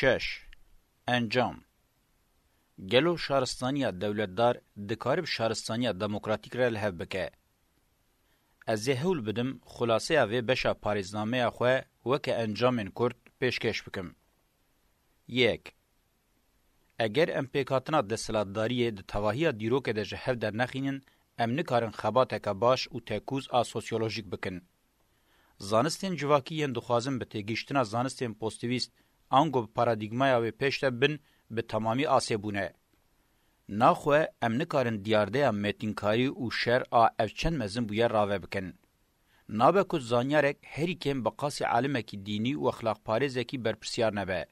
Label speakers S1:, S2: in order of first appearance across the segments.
S1: 6. انجام گلو شهرستانیا دولتدار دکارب شهرستانیا دموکراتیک را لحب بکه. از هول بدم خلاصه اوه بشا پاریزنامه خواه وکه انجامن کرد پیشکش بکم. 1. اگر ام پیکاتنا دستلاتداریه ده تواهی دیروک ده جهف در نخینن ام نکارن خباتک باش و تکوز آ سوسیولوژیک بکن. زانستین جواکیین دخوازم به تگیشتنا زانستین پوستویست آنگو پارادیگمایا و پیشته بن به تمامی آسیبونه. ناخوه ام نکارن دیارده متینکاری و شر آ افچن مزن بویا راوه بکن. نابه کد زانیارک هری کم بقاسی عالمکی دینی و اخلاق پارزکی برپرسیار نبه.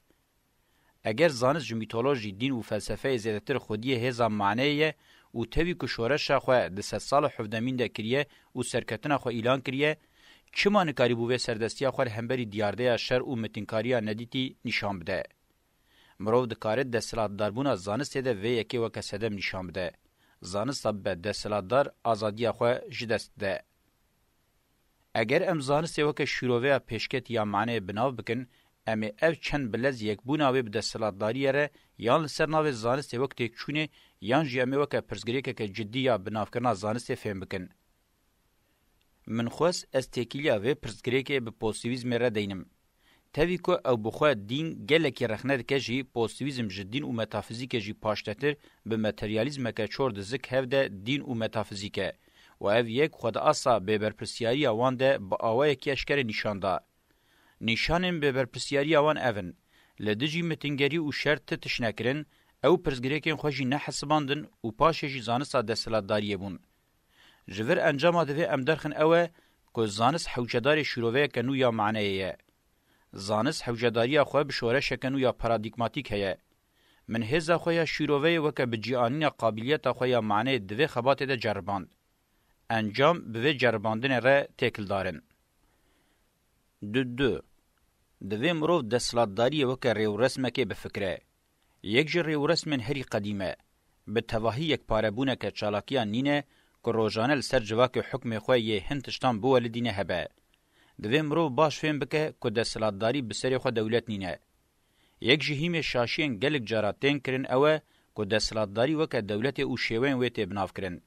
S1: اگر زانست جمیتولوژی دین و فلسفه زیادتر خودیه هزا معنیه و تاوی که شورش خواه ده 100 سال حفدمین ده کریه و سرکتنا خواه ایلان کریه چما نکاری بوه سردستیا خواه همبری دیارده شر و متینکاریا ندیتی نشان بده. مرو دکاره دستلات داربونا زانست ده و یکی وکه سدم نشان بده. زانست به دستلات دار آزادی خواه جدست ده. اگر ام زانست وکه شروعه پیشکت یا معنی بناو بکن امی اف چند بلز یک بوناوی به دستلات داریه ره یان لسر ناوی زانست وقتی چونه یان جی امی وکه پرزگریکه که جدی یا بناو کرنا زانست فهم بکن. من خواست از تکیلیا و پرزگریکه به پوستیویزم را دینم. تاوی که او بخواه دین گلکی رخنه که جی پوستیویزم جدین و متافیزیک جی پاشتتر به متریالیزم که چور دزک هفده دین و متافیزیکه و او یک خود اصا به برپرسیاری وانده با آوه که اشکر نشانده. نشانم به برپرسیاری وان اون لدجی متنگری و شرط تشنکرن او پرزگریکین خوشی نحسباندن و پاششی زانسا دستلاتداریه بون. جور انجام دوی امدرخن اوه که زانس حوجدار شروعه کنو یا معنیه. زانس حوجداری خواه بشورش کنو یا پارادیگماتیک هیه. من هزا خواه شروعه وکه بجیانین قابلیت خواه یا معنی دوی خبات ده جرباند. انجام به جرباندن را تکل دارن. 2. دوی مروف دستلاتداری وکه ریو رسمه بفکره. یک جر ریو رسمن هری قدیمه. به تواهی یک پاربونه که چالاکیان نینه که روزانه لسر جواک حکم خواه یه هنتشتان بوالدینه هبه. دوی مروف باش فهم بکه که دستلاتداری بسری خواه دولت نینه. یک جهیم شاشین گلک جاراتین کرن اوه که دستلاتداری وکه دولت او شیوین ویته بناف کرن.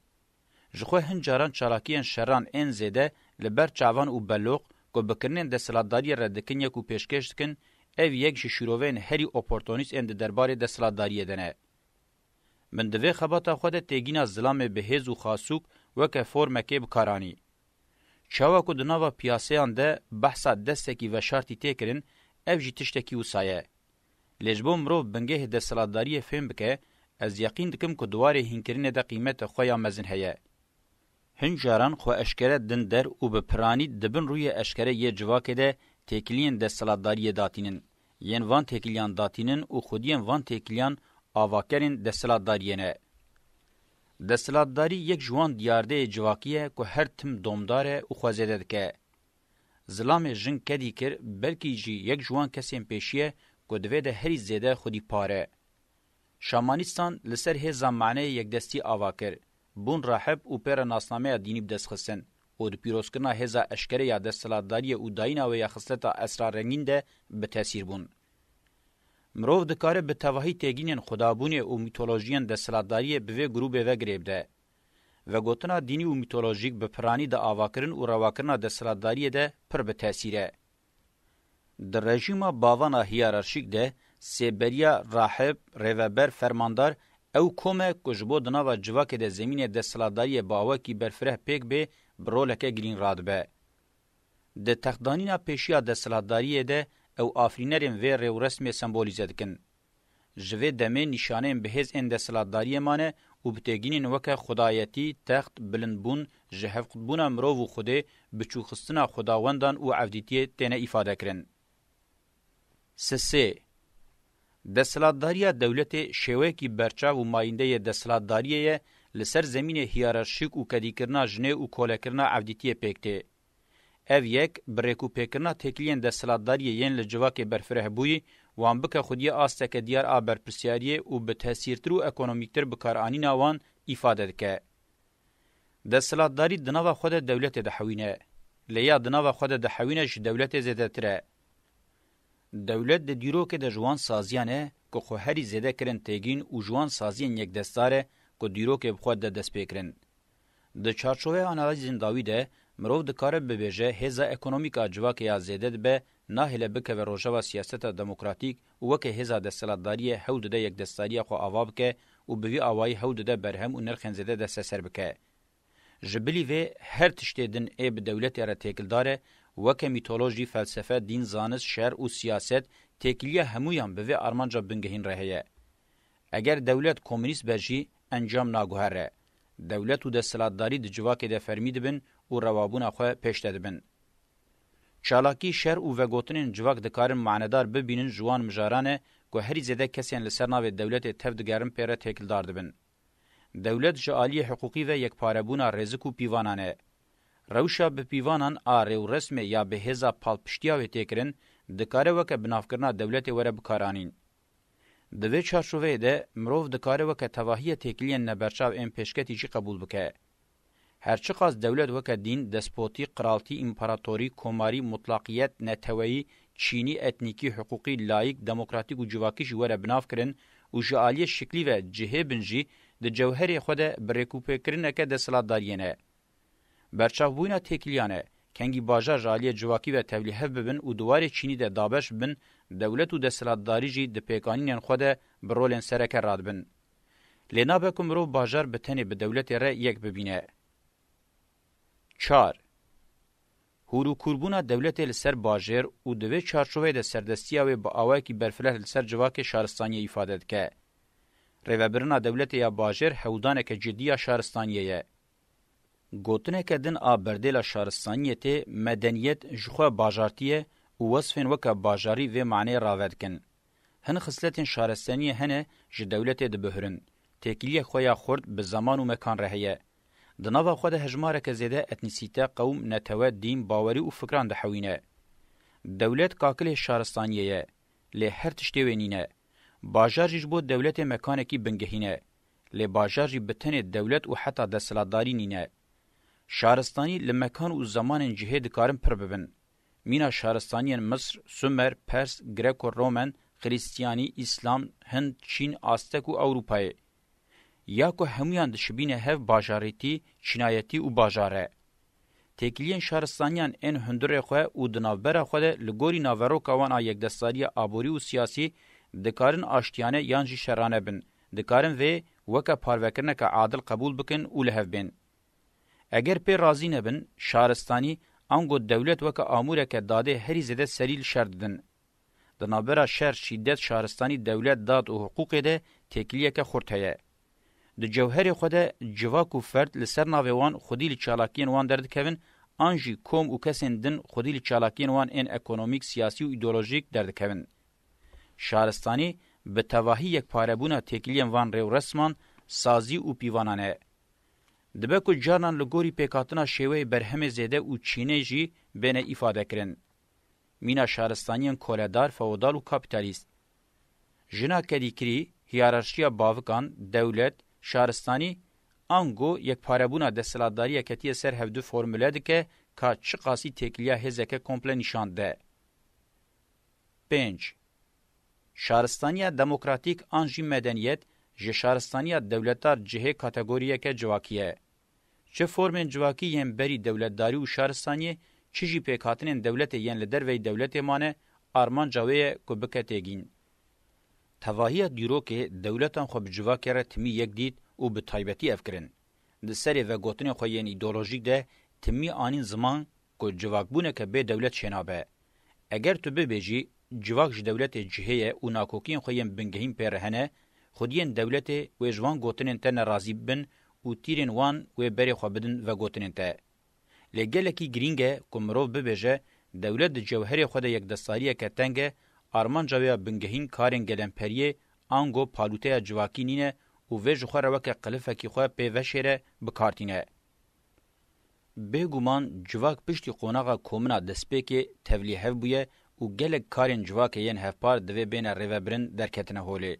S1: جخواه هنجاران چالاکیان شران این زیده لبر چاوان و بلوغ که بکرنین دستلاتداری ردکن یکو پیشکش دکن او یک شروعین هری اپورتونیست اند درباره دستلاتداری دنه. من دوی خباتا خود تیگینا ظلام بهیز و خاسوک وکه فرمکه بکارانی. چاوا که دناوا پیاسیان ده بحثا دستکی و شارتی تیکرن او جی تشتکی و سایه. لیجبو مروف بنگه دستلاتداری فهم بکه از یقین دکم که دواره هنکرین ده قیمت خویا مزن هیه. هنجاران خو اشکره دن در و به پرانی دبن روی اشکره یه جواکه ده تکلین دستلاتداری داتینن. ین وان تکلیان داتینن و خودین وان تکلیان آواکرین دستلاتداریه. دستلاتداری یک جوان دیارده جواکیه که هر تم دومداره و خوازده دکه. ظلام جن کدی کر بلکی جی یک جوان کسیم پیشیه که دوی ده هری زیده خودی پاره. شامانیستان لسر هزا معنی یک دستی آواکر. بون راحب و پر ناسنامه دینی بدست خستن و دو پیروزکرنا هزا اشکره یا دستلاتداری و داینا و یا خصلتا اسرار رنگین ده به تاثیر بون. مروف دکاره به تواهی تیگینین خدابونی و میتولوژیان دستلاتداری به گروه و گریب ده. و گوتنا دینی و میتولوژیک به پرانی ده آواکرن و رواکرنا دستلاتداری ده پر به تاثیره. در رژیم باوانا هیرارشیک ده سیبریا راحب ریوبر فرماندار او کومه کجبو دناوا جواک ده زمین دستلاتداری باوکی برفره پیک به برولکه گرین راد به. ده تخدانینا پیشیا دستلاتداری ده او آفرینرین و ریو رسمی سمبولیزه دکن. جوه دمه نشانه بهز این دستلاتداری مانه و بتگینین وکه خدایتی تخت بلندبون جهف قدبون مرو و خوده بچو خستنا خداوندان و عفدیتی تینه ایفاده کرن. 3. دستلاتداری دولت شوه کی برچاو و ماینده دستلاتداری لسر زمین هیرارشیک و کدی کرنا جنه و کوله کرنا عفدیتی پیکته. او یک بریکو پیکرنا تکلین دستلاتداری ین لجواک برفره بوی وان بکه خودی آستک دیار آبر پرسیاریه و به تاثیرتر و اکونومیکتر بکارانی وان ایفاده دکه. دستلاتداری دناوا خود دولت دحوینه. لیا دناوا خود دحوینه ش دولت زیده تره. دولت د دیروک د جوان سازیانه که خو هری زده کرن تگین او جوان سازین یک دستاره که دیروک بخواد د دست پیکرن. د چارچوبه آنالیزین داوی ده مرو د کار ببیجه هزا اکونومیک اجواک یا زیده به ناهله بکه و روجا سیاست دموکراتیک او که هزا د سلطداری حود ده یک دستاری خو اواب که او بوی اوای حود ده برهم او نرخن زده د سر بکه. جبلی و هر تشتیدن ای به دولت را تکل داره وکه میتولوژی فلسفه دین زانست شهر او سیاست تکلیه همویان به ارمانجا بنگهین رهیه. اگر دولت کمونیست برجی انجام ناگوهره. دولت و د سلطداری د جواکه د فرمید بن او روابون خو پیش دبن. چالاکی شهر او وگوتنین جواک د کارن معنادار ببینن جوان مجارانه که هری زده کسین لسرناو دولت تفدگرم پیره تکل داردبن. دولت جعالی حقوقی و یک پاربونا رزق و پیوانانه. روشا به پیوانان آره و رسم یا به هزا پالپشتیا و تکرن دکاره وکه بنافکرنا دولت وره بکارانین. دوی چارچوبه ده مروف دکاره وکه تواهی تکلیه نبرچاو ام پیشکتی چی قبول بکه. هرچی قاس دولت وکه دین، دسپوتی، قرالتی، امپراتوری، کماری، مطلقیت، نتوایی، چینی، اتنیکی، حقوقی، لایک، دموکراتیک و جواکیش وره بناف کرن و جعالی شکلی و جهه بنجی د جوهری خود بریکوپه کرنه که د سلطداریانه. برچاوبوینا تکلیانه کنگی باجا جعالی جواکی و تولیه ببن و دوار چینی ده دابش بن دولت و د سلطداری جی د پیکانین خود برولن سرکه راد بن. لینا بکم رو باجار بتنی به دولت را یک ببینه. 4. هورو کوربونا دولت لسر باجر و دوی چارچوبه ده سردستیا و با آوائی که برفله لسر جواک شارستانی افاده که. ریوبرنا دولت یا باجر حودانه که جدی شارستانیه. گوتنه که دن آبردیل شارستانیه ته مدنیت جخوا باجارتیه و وصفین وکا باجاری و معنی راود کن. هن خصلتین شارستانیه هنه جه دولت ده بهرن. تکیلیه خویا خورد به زمان و مکان رهیه. دناوا خود هجماره که زیده اتنیسیته قوم نتوه دین باوری و فکران ده حوینه. دولت کاکل شارستانیه لی هر تشتیوینینه. باجار جیج بود دولت مکانکی بنگهینه. لی باجار جی بتنه دولت و حتی دستلاتداری نینه. شارستانی لمکان و زمان جهه دکارن پر ببن. مینا شارستانیان مصر، سومر، پرس، گریکو رومن، خریستیانی، اسلام، هند، چین، آستک و اوروپای. یا که همیان دشبینه هف باجاریتی، چینایتی و باجاره. تکلیین شارستانیان این هندره خواه و دنابره خواه لگوری ناورو کوان یک دستاری آبوری و سیاسی دکارن آشتیانه یانجی شرانه بن. دکارن وی وکا پاروکرنه که عادل قبول بکن و لحف بین. اگر پی رازی نبن، شارستانی انگو دولت وکا آموره که داده هری زده سریل شرددن. دنابره شر شیدت شارستانی دولت داد و حقوق ده تکلیه که خورتهیه. د جوهر خود جواک و فرد لسر ناویوان خودی لچالاکین وان درد کهون آنجی کوم و کسین دن خودی لچالاکین وان این اکونومیک سیاسی و ایدولوژیک درد کهون. شارستانی به تواهی یک پاربونا تکلیم وان ریو رسمان سازی و پیوانانه. دبکو جانان لگوری پیکاتنا شیوه برهم زیده و چینه جی بین ایفاده کرن. مینا شارستانیان کولدار فودال و کابیتالیست. جنا کدیکری هیرارشیا باوکان دولت شارستانی انگو یک پاربونا دستلاتداری کتیه سر هفدو فرموله ده که چه قاسی تکلیه هزکه کمپله نشان ده. 5. شارستانی دموکراتیک انجی مدنیت جه شارستانی دولتدار جهه کاتگوریه که جواکیه. چه فرمین جواکی یم بری دولتداری و شارستانی چه جی پیکاتنین دولت ین لدر وی دولت مانه آرمان جاوه که بکتگین. تواهی دیرو که دولتان خو بجواکی را تمی یک دید و به تایبتی افکرن. ده سری و گوتن خوین ایدولوژیک ده تمی آنین زمان که جواک بونه که به دولت شنابه. اگر تو ببیجی جواک دولت جهه و ناکوکین خوین بنگهین پرهنه خودین دولت و جوان گوتنین تن رازی بن و تیرین وان و بری خو بدن و گوتنین ته. لگلکی گرینگه که مروف ببیجه دولت ده جوهر خود یک دستاریه که تنگه آرمان جاویا بنگهین کارن گلمپریه آنگو پالوته جواکی نینه و ویج خواه روکه قلفه کی خواه پیوشیره بکارتینه. بگومان جواک پشتی قوناغا کومنا دسپیکی تولیه بویه و گلک کارن جواک ین هفپار دوی بین ریوبرن درکتنه هولی.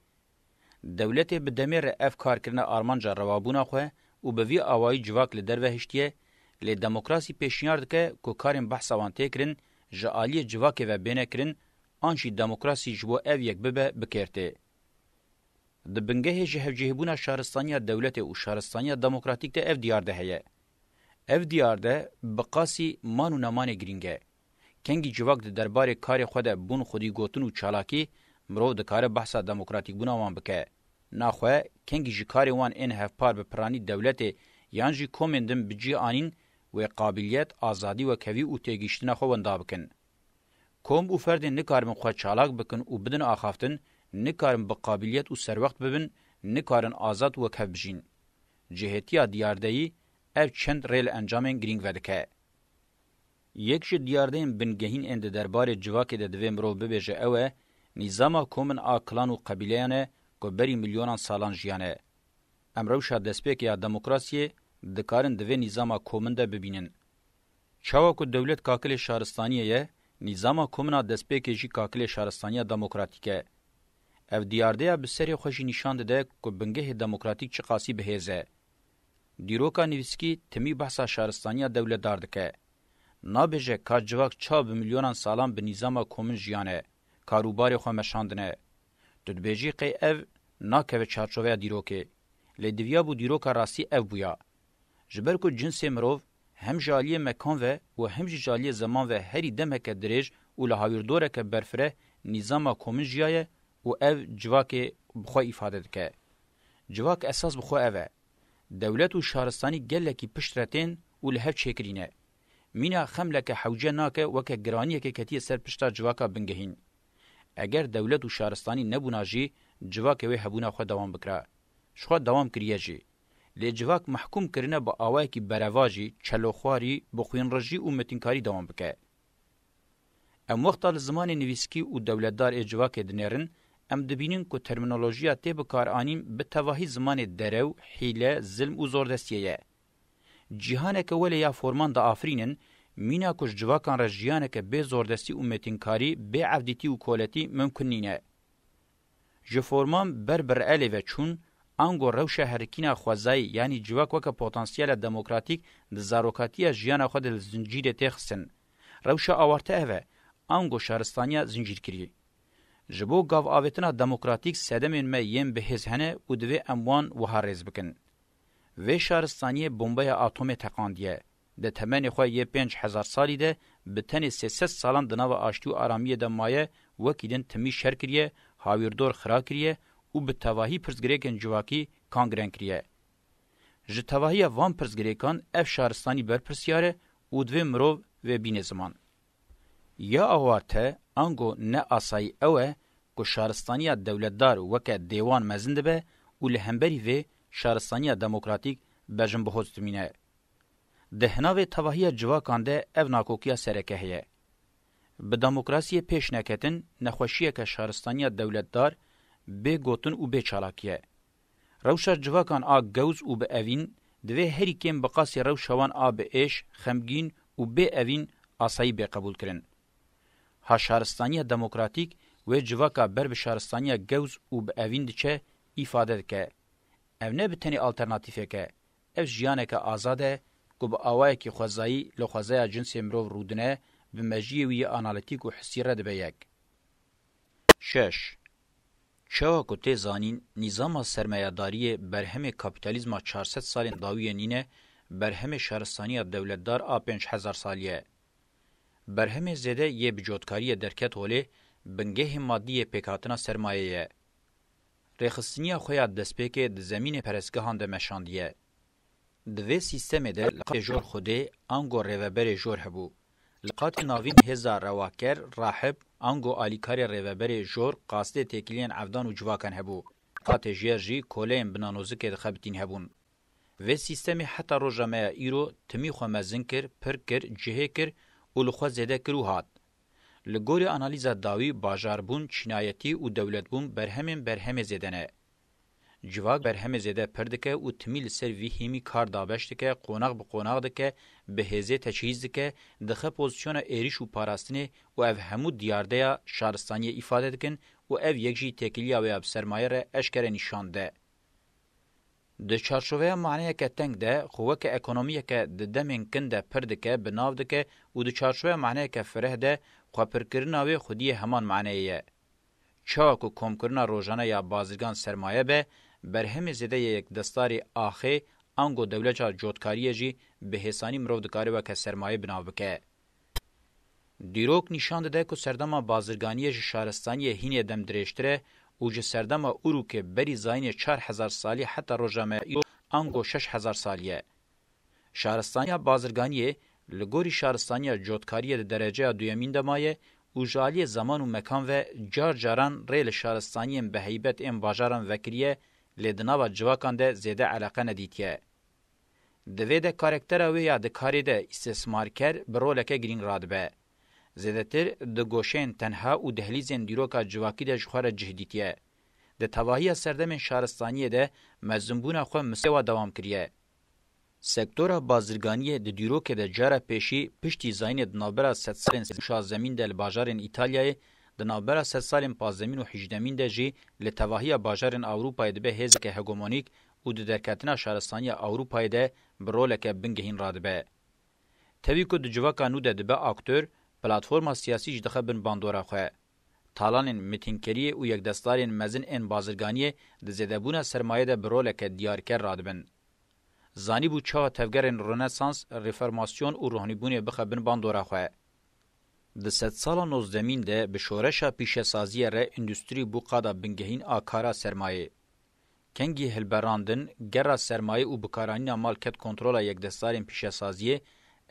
S1: دولت بدمیر اف کار کرنه آرمان جا روابونا خواه و بوی آوائی جواک لدر وحشتیه لی دموکراسی پیشنیار دکه که کارن بحث وان تکرن جعالی جواک و بینه کرن آنجی دموکراسی جبو اف یک ببه بکرته. د بنگه جهبونه شهرستانی دولت او شهرستانی دموکراتیک ده اف دیار ده هه. اف دیار ده بقاسی مانو نمان گرینگه. کنگی جواک ده درباره کار خود بون خودی گوتن و چالاکی مرو ده کار بحثا دموکراتیک بونا وان بکه. ناخواه کنگی جکاری وان این هفپار به پرانی دولت یانجی کومندن بجی آنین و قابلیت آزادی و کوی او تیگیشتنا خو وندا بکن. کوم او فرد نکارم خو چالاک بکن او بدن آخافتن نکارن با قابلیت و سروقت ببن نکارن آزاد و کبجین. جهتیا دیاردهی اف چند ریل انجامن گرینگ ودکه. یکش دیاردهین بنگهین اند درباره جواک ده دویم رو ببیجه اوه نظام کومن آکلان و قبیلیانه که بری میلیونان سالان جیانه. امروشا دسپیک یا دموکراسی دکارن دوی نظام کومن ده ببینن. چاوا که دولت کاکل شهرستانیه نظام کومنا دسپیک جی کاکل شهرستانی دموکراتیکه. اف دیارده به سری خوشی نشان ده که بنگه دموکراتیک چه قاسی بهیزه. دیروکا نویسکی تمی بحثا شهرستانی دولت داردکه. نابجه که جواک چا به میلیونان سالان به نظام کومن جیانه. کاروباری خو مشاندنه. تدبیجی قی اف ناکه چارچوه دیروکه. لیدویا بو دیروکا راستی اف بویا. جبر کو جنس مروف هم جالی مکان و هم جالی زمان و هری دمک دریج و لحاویردوره که برفره نظام کومن جیایه و اف جواک بخوا ifade دکه. جواک اساس بخوا اوه. دولت و شهرستانی گلکی پشترتین و لحف چکرینه. مینا خملکه حوجه ناکه وکه گرانیه که کتی سر پشتا جواکا بنگهین. اگر دولت و شهرستانی نبونا جی جواک وی هبونا خوا دوام بکره. شخوا دوام کریه جی. لی جواک محکوم کرنه با آوائی که برواجی، چلوخواری، بخوین رجی و متینکاری دوام بکه. ام وقتا لزمان نویسکی و دولتدار جواک دنیرن ام دبینن که ترمینولوژیا تی بکار آنیم به تواهی زمان درو، حیله، ظلم و زوردستیه. جیهانه که ولی یا فورمان دا آفرینن مینا کش جواکان رجیانه که به زوردستی و متینکاری به عفدیتی و کولتی ممکن نینه. جفورمان بربر علی و چون انگو روش هرکینا خوازایی یعنی جواک وکا پوتانسیال دموکراتیک د زاروکاتیا جیانا خود زنجیر تخسن. روش آورته اوه انگو شهرستانیا زنجیر کری. جبو گاو آویتنا دموکراتیک سدمین ما یم بهز هنه و دوی اموان و هارز بکن. و شهرستانی بمبای اتمی تقاندیه. ده تمنی خواه یه 5000 سالی ده به تنی 300 سالان دناو آشتی و آرامی ده مایه وکیدن تمی شر کریه، هاویردور خرا کریه و به تواهی پرزگریکن جواکی کانگرن کریه. جه تواهی وان پرزگریکان اف شهرستانی برپرسیاره و دوی مرو و بین زمان. یا آوارته انگو نه آسایی اوه که شهرستانی دولتدار وکه دیوان مزنده به و لهمبری و شهرستانی دموکراتیک بجن بخوزتمینه. دهناوی تواهی جواکان ده او ناکوکیا سرکه هیه. به دموکراسی پیش نکتن نخوشیه که شهرستانی دولتدار به گوتن و به چالاکیه. روشا جواکان آ گوز و به اوین دوی هری کم بقاسی روشوان آ به ایش خمگین و به اوین آسایی به قبول کرن. ها شهرستانی دموکراتیک و جواکا بر به شهرستانی گوز و به اوین دچه ifade که او نه بتنی آلترناتیفه که او جیانه که آزاده که با آوائی که خوزایی لخوزای جنسی مروف رودنه به مجیوی آنالیتیک و حسی رد به یک. 6. چاوا که تی زانین نظام سرمایه‌داری برهم کپیتالیزم 400 سالین داویه نینه برهم شهرستانی دولتدار آ 5000 سالیه. برهم زده یه بجودکاری درکت هوله بنگه مادی پیکاتنا سرمایه. رخصتنیا خویا دسپیکه د زمین پرسگاهان ده مشاندیه. دوی سیستم ده لقات جور خوده انگو ریوبر جور هبو. لقات ناوین هزار رواکر راحب انگو آلیکار ریوبر جور قاسده تکیلین عفدان و جواکن هبو. لقات جیرجی کولین بنانوزک دخبتین هبون. و سیستم حتی رو جمعه ایرو تمی خو مزن کر، پر کر، جهه کر و لخوا زده کرو هاد. لگوری انالیزا داوی باجاربون، چینایتی و دولتبون برهم زدنه. جواک برهم زده پردکه و تمیل سر وی هیمی کار دابشتکه قوناق به قوناق دکه به هزه تچهیز دکه دخه پوزیشن ایریش و پاراستنه و او همو دیارده یا شهرستانی ifade دکن و او یک جی تکیلیا و اب سرمایه را اشکره نشانده. د چارچوبه معنی که تنگ ده خواه که اکونومیه که ده دمین کنده پردکه بناو دکه و د چارچوبه معنی که فره ده خواپرکرنا و خودی همان معنیه. چا کو کمکرنا روزانه یا بازرگان سرمایه به برهم زده یک دستاری آخه انگو دولتجا جوتکاریه جی به حسانی مرو دکاره و که سرمایه بناو بکه. دیروک نشان داده که سردما بازرگانی شهرستانی هینه دم درشتره او جه سردما اورو که بری زاین 4000 سالی حتی روزامه انگو 6000 سالیه. شهرستانی بازرگانی لگوری شهرستانی جوتکاری درجه دویمین دمایه او جالی زمان و مکان و جار جاران ریل شهرستانی به هیبت ام باجاران وکریه لدنا و جواکان ده زیده علاقه ندیتیه. دوی ده کارکتر و یا ده کاری ده استثمارکر برولکه گرین رادبه. زیده تر ده گوشین تنها و دهلیزین دیروکا جواکی ده جخوار جهدیتیه. ده تواهی سردم شهرستانی ده مزنبون خو مسیوا دوام کریه. سکتورا بازرگانی د دیروک د جاره پیشی پشتی زاین د نابرا 100 سالن شا زمین د بازارن ایتالیای د نابرا 100 سالن پازمین و 18 د جی لتواهی بازارن اروپای د به هزک هگمونیک او د درکتنا شهرستانی اروپای د برولک بنگهین رادبه توی کو د جواکا نو د به اکتور پلتفرم سیاسی جدخه بن باندورا خو تالان میتینکری او یک دستارین مزن ان بازرگانی د زدبونه سرمایه د برولک دیارکر رادبن زانی بو چا تفگرن رنسانس ریفرماسیون او روحانیبونی بخبن باندورا خواه. ده 100 سالا نوزدمین ده به شورشا پیشه سازی ره اندستری بو قادا بنگهین آکارا سرمایه. کنگی هلبراندن گر سرمایه او بکارانی مالکت کنترولا یک دستارین پیشه سازیه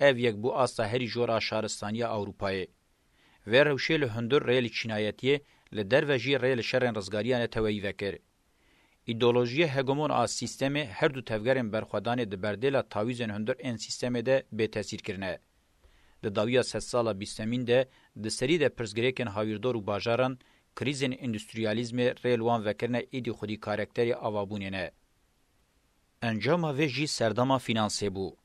S1: او یک بو آستا هری جورا شهرستانی اوروپایه. و روشیل هندر ریل چینایتیه لدر وجی ریل شرن رزگاریان تویی وکر. ایدئولوژی هگمون از سیستم هر دو تفگرن برخوادان د بردیلا تاویزن هندر ان سیستم ده به تاثیر کرنه. د داویا 100 سالا 20 ده د سری د پرزګریکن هاویردور او باجاران کریزن اندستریالیزم ریلوان وکرنه ایدی خودی کاراکتری اوابونینه. انجام ویجی سردما فینانسی بو.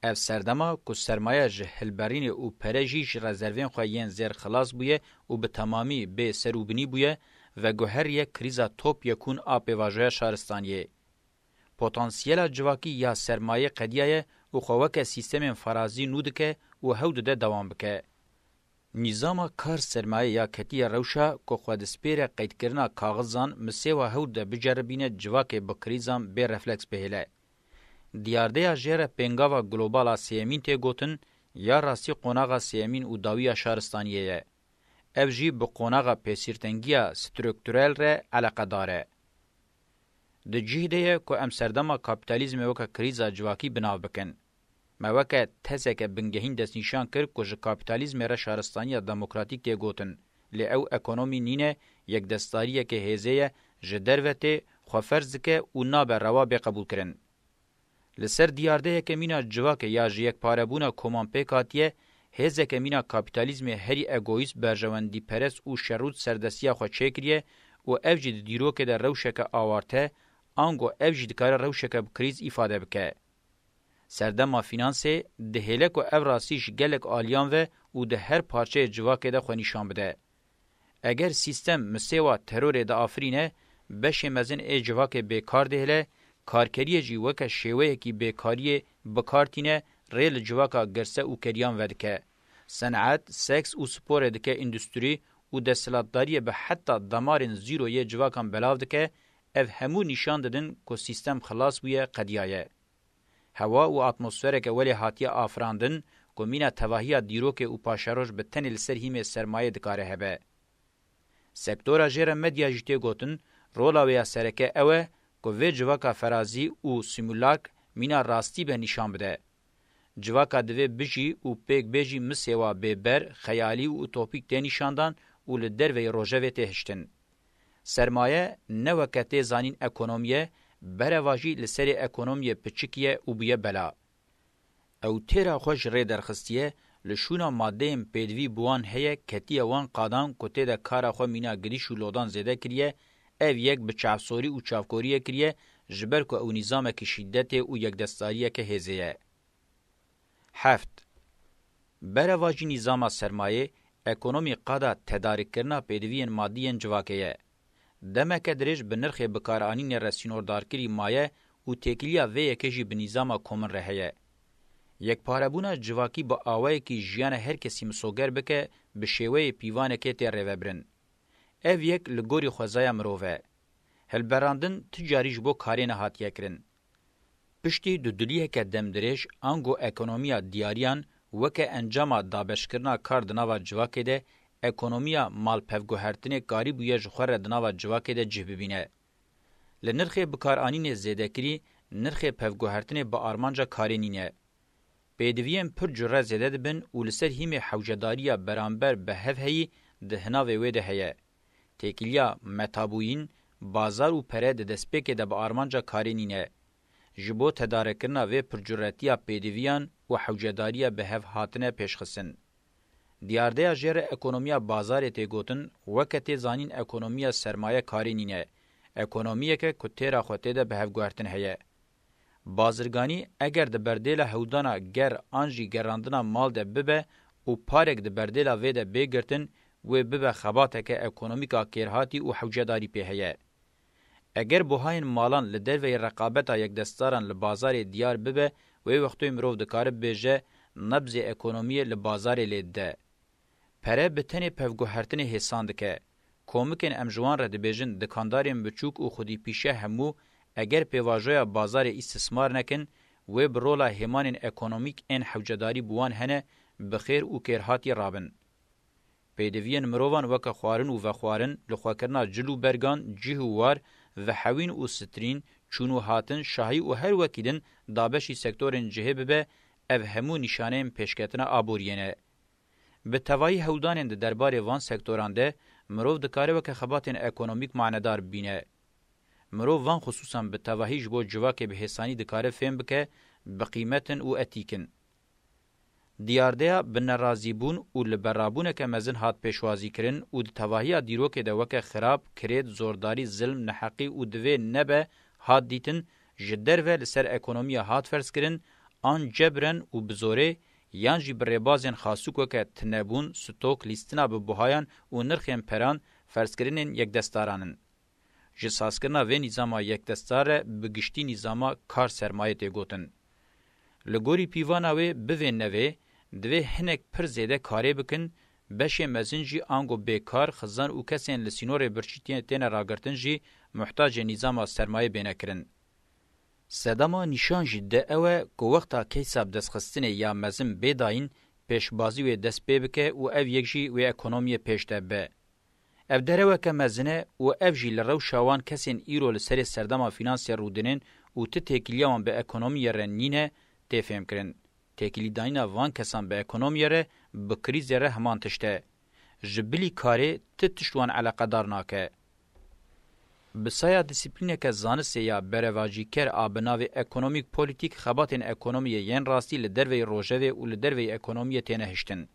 S1: اف سردما کو سرمایه جهلبرین او پرجیش رزروین خوین زیر خلاص بویه او به تمامی به سروبنی بویه و گوهر یک کریزا توپ یکون آب واژه شهرستانیه. پتانسیل جواکی یا سرمایه قدیه و خوک سیستم فرازی نودکه و هود ده دوام بکه. نظام کار سرمایه یا کتی روشا که خود سپیر قید کرنا کاغذان مسیح و هود ده بجربین جواک بکریزان به رفلکس بهله. دیارده جیر پنگاوا گلوبالا سیمین تی گوتن یا راستی قناغا سیمین و داویا شهرستانیه. اف جی به قوناغا پیسیرتنگیا سترکتورل ره علاقه داره. ده جهده که امسردما کابیتالیزم وکا کریزا جواکی بناو بکن. موکا تسک بنگهین دست نشان کرد که جه کابیتالیزم ره شهرستانی دموکراتیک ده گوتن. لی او اکونومی نینه یک دستاریه که هزه جه دروته خوفرز که او نابه روا بقبول کرن. لسر دیارده که مینا جواک یا جه یک پاربونا کمان پیکاتیه هزه که مینا کابیتالیزم هری اگویست برجواندی پرس او شروط سردستیا خود چکریه و افجی دیرو که در روشک آوارته آنگو افجی دکار روشک بکریز ایفاده بکه. سردما فینانسی ده هلک و افراسیش گلک آلیان و ده هر پارچه جواک ده خونیشان بده. اگر سیستم مسیوا ترور ده آفرینه بشه مزن ای جواک بیکار ده هله کارکریه جی وکه شیوه کی بیکاریه بکارتینه ریل جواکا گرسه او کریان ودکه. صنعت، سکس و سپور دکه اندستری و دستلاتداری به حتی دمارن زیرو یه جواکان بلاو دکه اف همو نشان دادن که سیستم خلاص بویه قدیایه. هوا و اتمسفره که ولی حاتیه آفراندن که مینا تواهی دیروک و پاشروش به تنیل سرهیم سرمایه دکاره هبه. سکتورا جیر مدیا جیته گوتن رولا ویا سرکه اوه که وی جواکا فرازی و سیمولاک مینا راستی به نشان بده. جواکا دوی بجی و پیک بجی مسیوا بیبر خیالی و اوتوپیک تینیشاندان و لدر وی روژه تهشتن. سرمایه نوکته زانین اکونومیه برواجی لسر اکونومیه پچکیه و بیه بلا. او تیرا خوش ری درخستیه لشونا ماده پیدوی بوان هیه کتیه وان قادان کتی ده کارا خو مینا گریش و لودان زیده کریه او یک بچافسوری و چافکوریه کریه جبر که او نظام که شدت و یک دستاریه که هزیه. 7. برواجی نظام سرمایه اکونومی قادا تدارک کرنا پیدوین مادیین جواکیه. دمک درج به نرخ بکارانین رسینوردارکری مایه و تکیلیا و یکیجی به نظام کومن رهیه. یک پاربونا جواکی با آوه کی جیان هر کسی مسوگر بکه به شیوه پیوانه که تیر روبرن. او یک لگوری خوزای مروفه. هلبراندن تجاریش بو کاری نهاتیه کرن. پشتی دودلیه که دمدرش انگو اکونومیا دیاریان وکه انجام دابشکرنا کار دناوا جواکی ده اکونومیا مال پفگوهرتنه کاری بویه جخور دناوا جواکی ده جه ببینه. لنرخی بکار آنین زیده کری نرخی پفگوهرتنه با آرمانجا کاری نینه. پیدویم پر جره زیده دبن و لسر هیم حوجداریا برانبر به هفهی ده هناوی ویده هیه. تکیلیا متابوین بازار و پره ده دسپیک ده با آرمانجا کاری نینه. جبو تدارکرنا و پر جرهتیا پیدویان و حوجداریا به هف هاتنه پیشخسن. دیارده جره اکونومیا بازار تیگوتن وکتی زانین اکونومیا سرمایه کاری نینه. اکونومیه که کتیرا خوته ده به هف گوهرتن هیه. بازرگانی اگر ده بردیل هودانا گر آنجی گراندنا مال ده ببه و پارک ده بردیل ویده بگرتن و ببه خباته که اکونومیکا کرهاتی و حوجداری پیهیه. اگر بوهاین مالان لدر و رقابتا یک دستاران لبازار دیار ببه و وقتوی مروف دکاره بیجه نبز اکونومی لبازار لیده. پره بتنی پفگوهرتن حسان دکه. کومکن امجوان را دبیجن دکاندارین بچوک و خودی پیشه همو اگر پیواجویا بازار استثمار نکن و برولا همان اکونومیک ان حوجداری بوان هنه بخیر او کرهاتی رابن. پیدوین مروان وک خوارن و وخوارن لخواکرنا جلو برگان جهوار و حوین او سترین چونو هاتن شاهی او هر وکیدن دابشی سکتورن جهه ببه او همو نشانه پیشکتنا آبورینه. به توایی هودانین ده دربار وان سکتوران ده مروف دکاره وک خباتین اکونومیک معنیدار بینه. مروف وان خصوصا به توهیج بو جواک به حسانی دکاره فهم بکه بقیمتن و اتیکن. دیارده بنرازی بون و لبرابونه که مزن هات پیشوازی کرن و توهی دیروک ده وک خراب کرید زورداری ظلم نحقی و دوی نبه هات دیتن جدر و لسر اکونومی هات فرس کرن آن جبرن و بزوره یانجی بربازین خاصوک وک تنبون ستوک لیستنا به بوهایان و نرخیم پران فرس کرنین یک دستارانن. جساس کرنا و نظاما یک دستاره بگشتی نظاما کار سرمایه تیگوتن. لگوری پیواناوی بوین نوی دوی هنک پر زیده کاری بکن بشه مزنجی آنگو بیکار خزان او کسین لسینور برچیتین تین راگرتن جی محتاج نظام سرمایه بینه کرن. سداما نشان جی ده اوه که وقتا کیساب دست خستنه یا مزن بیداین پیش بازی و دست بیبکه و او یک جی و اکونومی پیش دبه. او دروه که مزنه و او جی لرو شاوان کسین ایرو لسر سرداما فینانسی رودنین و ته تکلیوان به اکونومی رنینه تفهم کرن. تکلی داینا وان کسان به اکونومی ره بکریز ره همان تشته. جبلی کاری تتشوان علاقه دار ناکه. بسایا دیسیپلینه که زانسته یا برواجی کر آبناوی اکونومیک پولیتیک خباتین اکونومی ین راستی لدروی روژوی و لدروی اکونومی تینه هشتن.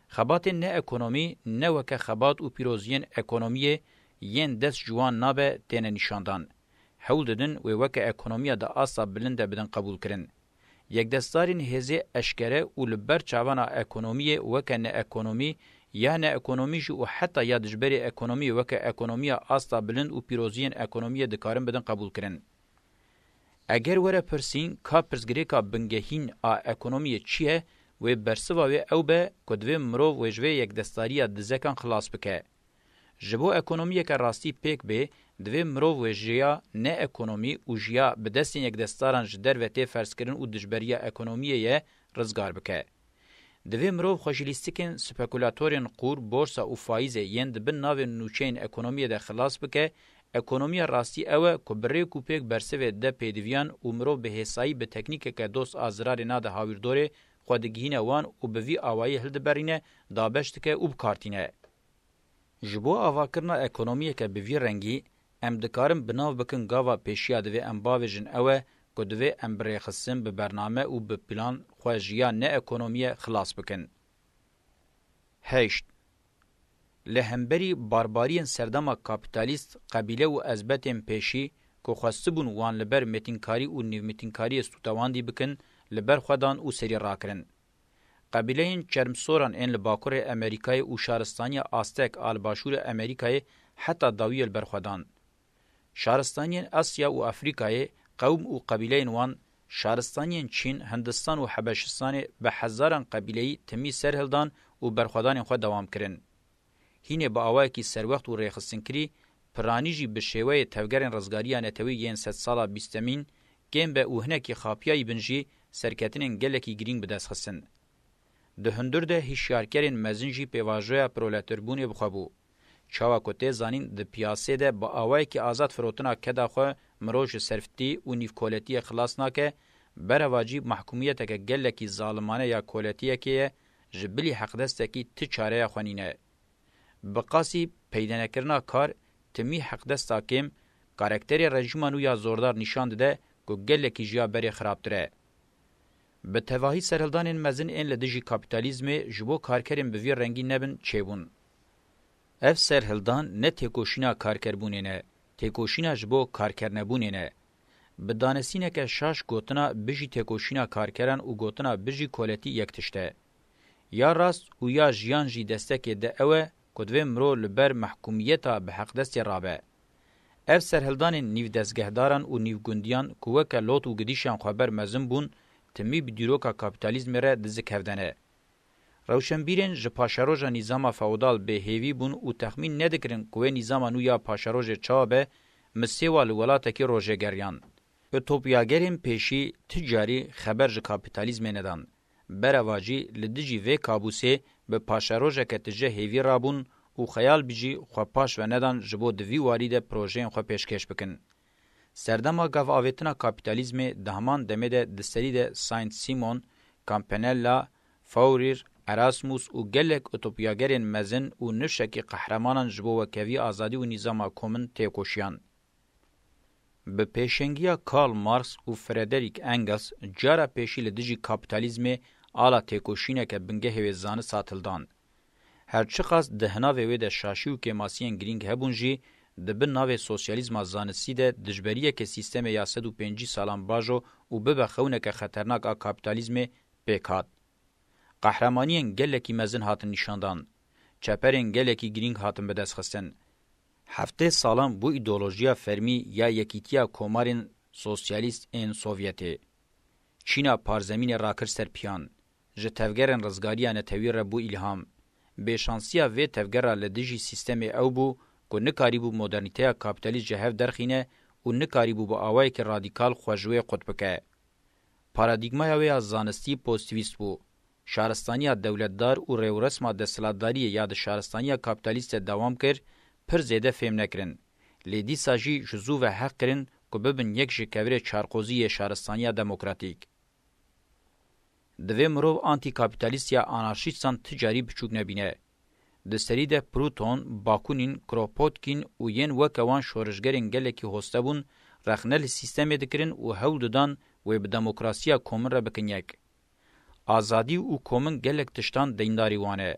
S1: خباتین نه اکونومی نه وکه خبات و پیروزین اکونومی ین دست جوان نابه تینه نشاندان. حول ددن و وکه اکونومی دا آسا بلنده بدن قبول کرن. یک دستارین هزه اشکره و لبر چاوانا اکونومی وکه نه اکونومی یا نه اکونومیش و حتی یا دجبری اکونومی وکه اکونومی آستا بلند و پیروزین اکونومی دکارن بدن قبول کرن. اگر وره پرسین که پرسگری که بنگهین اکونومی چیه و برسواوی او به کدوی مرو و جوی یک دستاری دزکان خلاص بکه. جبو اکونومی که راستی پیک به دوی مرو و جیا نه اکونومی و جیا به دستین یک دستاران جدر و تی فرس کرن و دجبری اکونومیه رزگار بکه. دوی مرو خوشلیستیکن سپکولاتورین قور بورسا و فایزه یند بن ناو نوچین اکونومی ده خلاص بکه اکونومی راستی اوه کبره کوپیک برسوه ده پیدویان و مرو به حسایی به تکنیک که دوست آزرار ناده هاویردوره خودگیهین وان و بوی آوایی هلد برینه دابشت که او بکارتینه. جبو آواکرنا اکونومی که بوی رنگی ام دکارم بناو بکن گاوا پیشیا دوی ام باویجن اوه که دوی ام بریخصم به برنامه و به پلان خواهجیا نه اکونومی خلاص بکن. 8. لهمبری باربارین سردما کابیتالیست قبیله و ازبتیم پیشی که خواستبون وان لبر متینکاری و نیو متینکاری استوتواندی بکن لبر خودان و سری راکرن. قبیله این چرمسوران این لباکور امریکای و شارستانی آستک آلباشور امریکای حتی داوی البر خودان. شارستانی آسیا و افریقای قوم و قبیله وان شارستانین چین، هندستان و حبشستان به هزاران قبیله‌ای تمی سرهلدان و برخوادان خود دوام کرن. هینه با اوای کی سروقت و ریخستنکری پرانیجی به شیوه تفگرن رزگاری نتوی ین 100 سالا بیستمین گیم به اوهنه کی خاپیای بنجی سرکتین گلکی گرینگ به دست خستن. ده هندر ده هشیارکرین مزنجی پیواژویا پرولتربونی بخوابو. چاوا کوته زانین د پیاسه ده با اوای کی آزاد فروتنا کدا خو مروج سرفتی و نیفکولتی خلاص ناکه برواجی محکومیت که گلکی ظالمانه یا کولتیه که جبلی حق دسته کی تی چاره خوانینه. بقاسی پیدا کرنا کار تمی حق دسته کم کاراکتری رژیمانو یا زوردار نشان ده که گلکی جیا بری خرابتره. به تواهی سرهلدان مزن این لدجی کپیتالیزم جبو کارکرین به وی رنگی نبن چیبون. اف سرهلدان نه تکوشینا کارکربونه نه، تکوشینا جبو کارکرنبونه نه. به دانستینه که شاش گوتنا بجی تکوشینا کارکرن و گوتنا بجی کولتی یکتشته. یا راست و یا جیان جی دستک ده اوه کدوه مرو لبر محکومیتا به حق دستی رابه. اف سرهلدان نیو دستگهداران و نیو گندیان کوه که لوت و گدیشان خبر مزن بون تمی بدیروکا کپیتالیزم را دزکفدنه. روشنبیرن ج پاشاروجا نظام فودال به هیوی بون او تخمین ندکرن کوه نظام نو یا پاشاروج چابه مسیوال ولاتکی روژگریان. اوتوپیاگرین پیشی تجاری خبر ج کپیتالیزم ندان. برواجی لدجی و کابوسه به پاشاروجا کتجه هیوی رابون او خیال بیجی خو پاش و ندان جبو دوی وارید پروژه خو پیشکش بکن. سردما گاو آویتنا کپیتالیزم دهمان دمده دستری ده ساینت سیمون، کامپنلا، فوریر، اراسموس و گلک اوتوپیاگرین مزن و نشکی قهرمانان جبو و کوی آزادی و نظام کومن تیکوشیان. به پیشنگیا کارل مارکس و فردریک انگلس جارا پیشی لدجی کپیتالیزم آلا تیکوشینه که بنگه هویزانه ساتلدان. هرچی خاص دهناوی وی ده شاشیو که ماسین گرینگ هبونجی دبن ناو سوسیالیزم زانسی ده دجبریه که سیستم یا 150 سالان باجو و ببخونه که خطرناک آ کپیتالیزم پیکات. قهرمانین گلکی مزن هاتن نشاندان. چپرین گلکی گرینگ هاتن به دست خستن. هفته سالان بو ایدولوژیا فرمی یا یکیتیا کومارین سوسیالیست این سوویتی. چینا پارزمین راکر سرپیان. جتفگرن رزگاریا نتویر بو الهام. بشانسیا و تفگر لدجی سیستم او بو که نکاری بو مدرنیته کپیتالیست جهف درخینه و نکاری بو با آوائی که رادیکال خوشوی قطبکه. پارادیگمای وی از زانستی پوستویست بو. شهرستانی دولتدار و ریورسما دستلاتداری یا د شهرستانی کپیتالیست دوام کر پر زیده فهم نکرن. لیدی ساجی جزو و حق کرن که ببن یک جکویر چارقوزی شهرستانی دموکراتیک. دوی مرو آنتی کپیتالیست یا آنارشیستان تجاری بچوک نبینه. دستری ده پروتون، باکونین، کروپوتکین و ین وکوان شورشگرین گلکی هستبون رخنل سیستم دکرین و هول دادن و به دموکراسیا کومن را بکنیک. آزادی و کومن گلک تشتان دینداری وانه.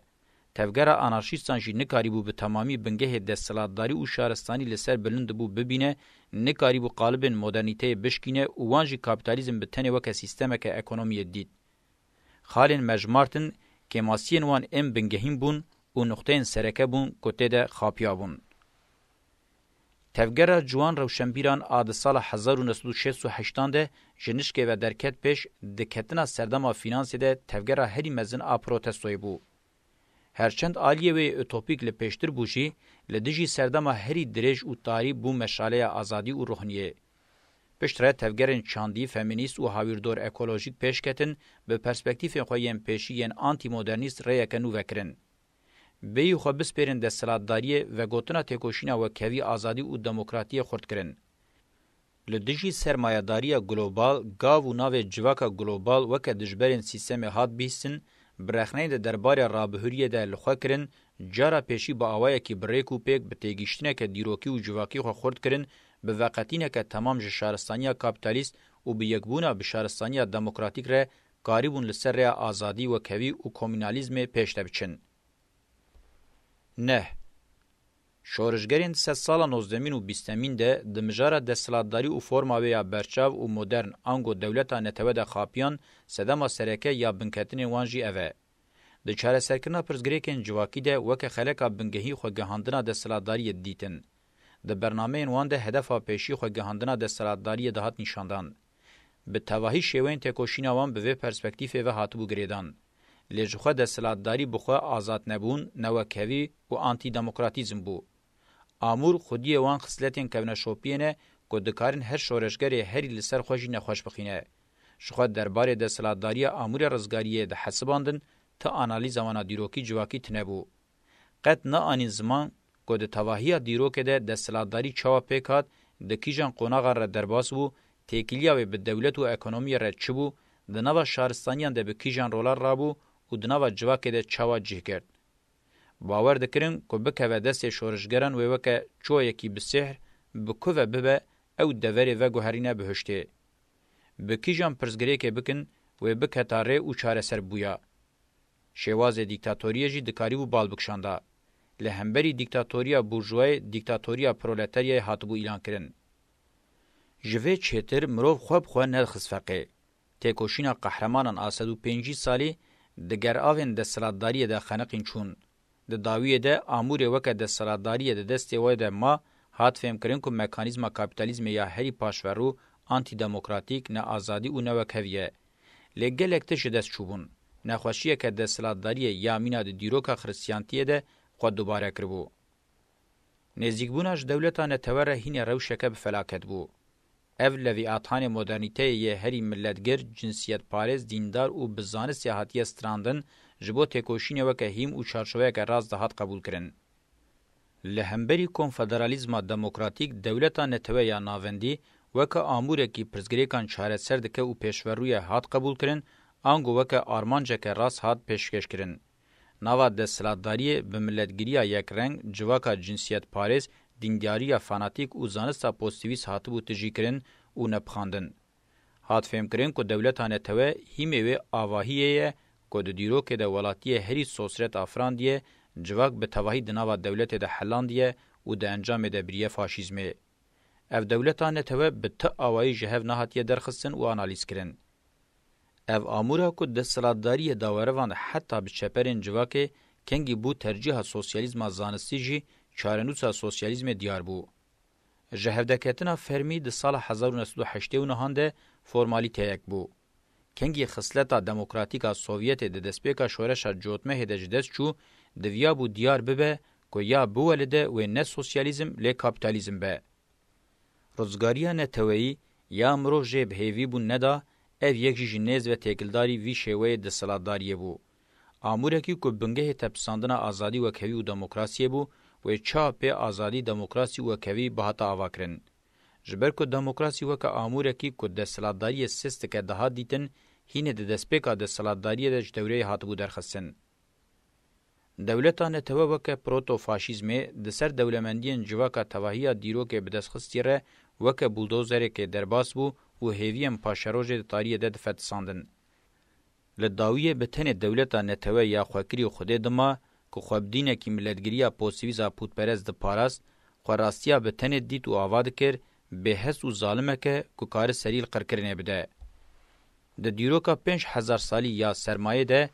S1: تفگر آنارشیستان جی نکاری بو به تمامی بنگه دستلاتداری و شهرستانی لسر بلند بو ببینه، نکاری بو قالب مدرنیته بشکینه و وانجی کپیتالیزم به تنه وک سیستم که اکونومی دید. خالین مجمارتن که ماسین وان ام بنگهیم بون و نقطه سرکه بون کته ده خاپیا بون. تفگر جوان روشنبیران آد سال 1968 ده جنشکه و درکت پیش دکتنا سردما فینانسی ده تفگر هری مزن آ پروتستوی بو. هرچند آلیه و اوتوپیک لپیشتر بوشی لدجی سردما هری درج و تاری بو مشاله آزادی و روحانیه. پشتره تفگرین چاندی فمینیست و هاویردور اکولوژیک پیشکتن به پرسپکتیف خویم پیشی ین آنتی مدرنیست ریکنو وکرن. بیو خو بسپرین دستلاتداری و گوتنا تکوشینا و کوی آزادی و دموکراتی خورد کرن. لدجی سرمایه‌داری گلوبال گاو و ناو جواکا گلوبال وک دجبرین سیستم هات بیسن برخنه ده دربار رابهوریه ده لخوا کرن جارا پیشی با آوائه که بریکو پیک به تیگیشتینه که دیروکی و جواکی خو خورد کرن به وقتینه که تمام شهرستانی کاپیتالیست و به یکبونه به شهرستانی دموکراتیک ره قاریبون لسر آزادی و کوی و کمونالیزم پیشته بچن. نه. شورشگرین 100 سالا 19 و 20 ده دمجاره دستلاتداری و فرماوی یا برچاو و مدرن آنگو دولتا نتوه ده خاپیان سدما سرکه یا بنکتن وانجی اوه. ده چاره سرکرنا پرزگریکن جواکی ده وک خلقا بنگهی خو گهاندنا دستلاتداری دیتن. ده برنامه وان ده هدفا پیشی خو گهاندنا دستلاتداری دهات نشاندان. به تواهی شوین تکوشینا وان به پرسپکتیف و هاتبو گریدان. لجخوا دستلاتداری بخوا آزاد نبون، نوکوی و آنتی دموکراتیزم بو. آمور خودی وان خصلتین کونه شوپینه که دکارن هر شورشگری هری لسر خوشی نخوش بخینه. شخوا درباره دستلاتداری آمور رزگاریه ده حسباندن تا آنالیز وانا دیروکی جواکی تنبو. قد نه آنین زمان که ده تواهی دیروکه ده دستلاتداری چوا پیکات ده کیجان قوناغا را درباس بو تکیلیاوی به دولت و اکونومی را چبو ده نوا شهرستانیان ده به کیجان رولار رابو و ده نوا جواکی ده چوا جه کرد. باور دکرن که بکوه دست شورشگران و وکه چو یکی بسحر بکوه ببه او دوری و گوهرینه بهشته. بکیجان پرزگری که بکن و بکتاره و چاره سر بویا. شواز دیکتاتوریه جی دکاری و بال بکشانده. لهمبری دیکتاتوریا بورژوای دیکتاتوریا پرولتاریای هاتبو اعلان کرن. جوه چهتر مروف خواب خواه ندخص فقه. تکوشینا قهرمانان آسدو 5 سالی دگر آوین دستلاتداری ده خنقین چون. ده داویه ده آموره وکه دستلاتداری ده دستی وای ده ما هات فهم کرن که مکانیزم کابیتالیزم یا هری پاشورو آنتی دموکراتیک نه آزادی و نه وکویه. لگل اکتش دست چوبون. نخوشیه که دستلاتداری یا مینا ده دیروکا خرسیانتیه ده خود دوباره کربو. نزدیکبوناش دولتا نتوره هین روشکه بفلاکت بو. اف لوی آتان مدرنیته یه هری ملتگر جنسیت پارز دیندار و بزانه سیاحتی استراندن جبو تکوشینه وکه هیم و چارچوه که راز دهات قبول کرن. لهمبری کنفدرالیزم دموکراتیک دولتا نتوه یا ناوندی وکه آموره کی پرزگریکان چاره سردکه و پیشوروی هات قبول کرن آنگو وکه آرمانجه که راز هات پیشکش کرن. نوا دستلاتداری به ملتگیریا یک رنگ جواکا جنسیت پارز دینداریا فاناتیک و زانستا پوزیتیویست هاتبو تجی کرن و نپخاندن. هات فهم کرن که دولتانه توه هیمه و آواهیه که ده دیرو که ده ولاتیه هری سوسرت افراندیه جواک به تواهی دناوا دولت ده حلاندیه و ده انجام ده بریه فاشیزمه. اف دولتانه توه به تا آواهی جهو نهاتیه درخستن و آنالیز کرن. اف آمورا که دستلاتداری داوروان حتی به چپرین جواکه کنگی بو ترجیح سوسیالیزم زانستی جی چارنوسا سوسیالیزم دیار بو. جهودکتنا فرمی ده سال 1989 ده فرمالیته یک بو. کنگی خصلتا دموکراتیکا سوویت ده دسپیکا شورشا جوتمه ده جدست چو دویا بو دیار ببه که یا بولده و نه سوسیالیزم لی کابیتالیزم به. روزگاریا نتوئی یا مرو جه بهیوی بو ندا ev yek jî nêz ve têkildarî vî şêweyê desthilatdariyê bû. Amûrekî ku bingehê tepsandina azadî wekevî û demokrasiyê bû, wê ça pê azadî demokrasî û wekevî bihata avakirin. Ji ber ku demokrasî weke amûrekî ku desthilatdariyê sês dike dihat dîtin, hînê di destpêka desthilatdariyê de ji dewreyê hatibû derxistin. Dewleta netewê weke proto-faşîzmê di ser dewlemendiyên civaka tevahiya dîrokê bi destxistî re weke buldozereke derbas bû و هیویم پاشروجه تاریه ده فتساندن. لداویه بتنه دولتا نتوه یا خوکری خوده دما که خوابدینه که ملتگیریا پوسیویزا پودپرز ده پاراست خوراستیا بتنه دیت و آواده کر به حس و ظالمه که کار سریل قرکرنه بده. ده دیروکا 5000 سالی یا سرمایه ده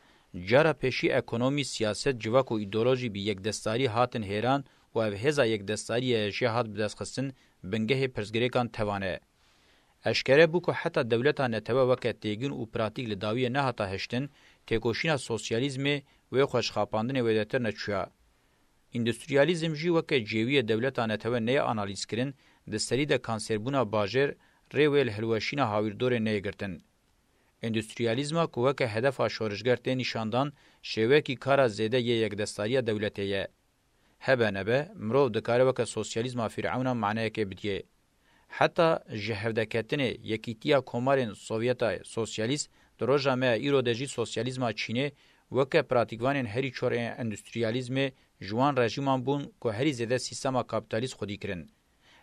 S1: جارا پیشی اکونومی سیاست جواک و ایدولوژی بی یک دستاری هاتن هیران و او هزا یک دستاری اشیا هات بدست خستن بنگه پرزگریکان توانه. اشکره بو که حتی دولتا نتوه وکه تیگین و پراتیک لداویه نه حتا هشتن تیکوشینا سوسیالیزم و خوشخاپاندن ویدتر نچویا. اندستریالیزم جی وکه جیوی دولتا نتوه نه آنالیز کرن دستری ده کانسربونا باجر ریویل هلوشینا هاویردور نه گرتن. اندستریالیزم که وکه هدفا شورشگر تی نشاندان شوه کی کارا زیده یک دستاری دولتیه. هبه نبه مرو دکاره وکه سوسیالیزم فرعون معنی که بدیه. حتی جهودکتنه یکیتیا کومارن سوویتا سوسیالیست دروژا مه ایرو دجی سوسیالیزما چینه وکه پراتیکوانن هری چور اندستریالیزم جوان رژیمان بون که هری زده سیستما کاپیتالیست خودی کرن.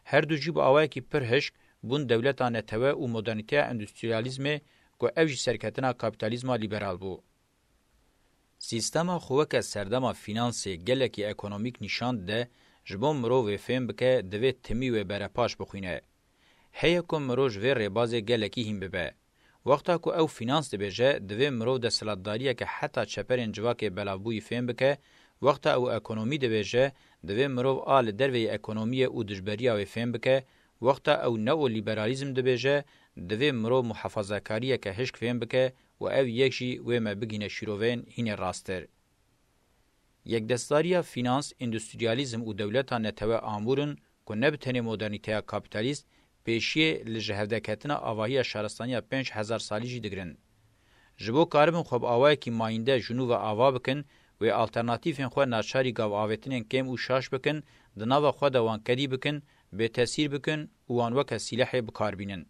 S1: هر دو جیب آوای کی پرهش بون دولتان نتوه و مدرنیته اندستریالیزم که اوج سرکتنا کاپیتالیزما لیبرال بو. سیستما خوکه سردما فینانسی گلکی اکونومیک نشاند ده جبون مرو و فهم بکه دوی تمی و برپاش بخوینه. هیا که مروج و ربازه گلکی هم ببه. وقتا که او فینانس دبیجه دوی مرو ده سلطداریه که حتی چپرین جواک بلابوی فهم بکه وقتا او اکونومی دبیجه دوی مرو آل دروی اکونومی او دجبریه و فهم بکه وقتا او نو لیبرالیزم دبیجه دوی مرو محافظه‌کاریه که هشک فهم بکه و او یکشی و ما بگینه شیروین هینه راستر. یک دستاریه فینانس، اندستریالیزم و دولتا نتوه آمورن که نبتنی مدرنیته کابیتالیست پیشیه لجهودکتنا آواهی شهرستانی 5000 سالی جی دگرن. جبو کاربن خوب آوای که ماینده جنو و آوا بکن و آلترناتیفین خو ناچاری گاو آوتنین کم و شاش بکن دناو خو دوان کدی بکن به تاثیر بکن و وان وک سلاح بکار بینن.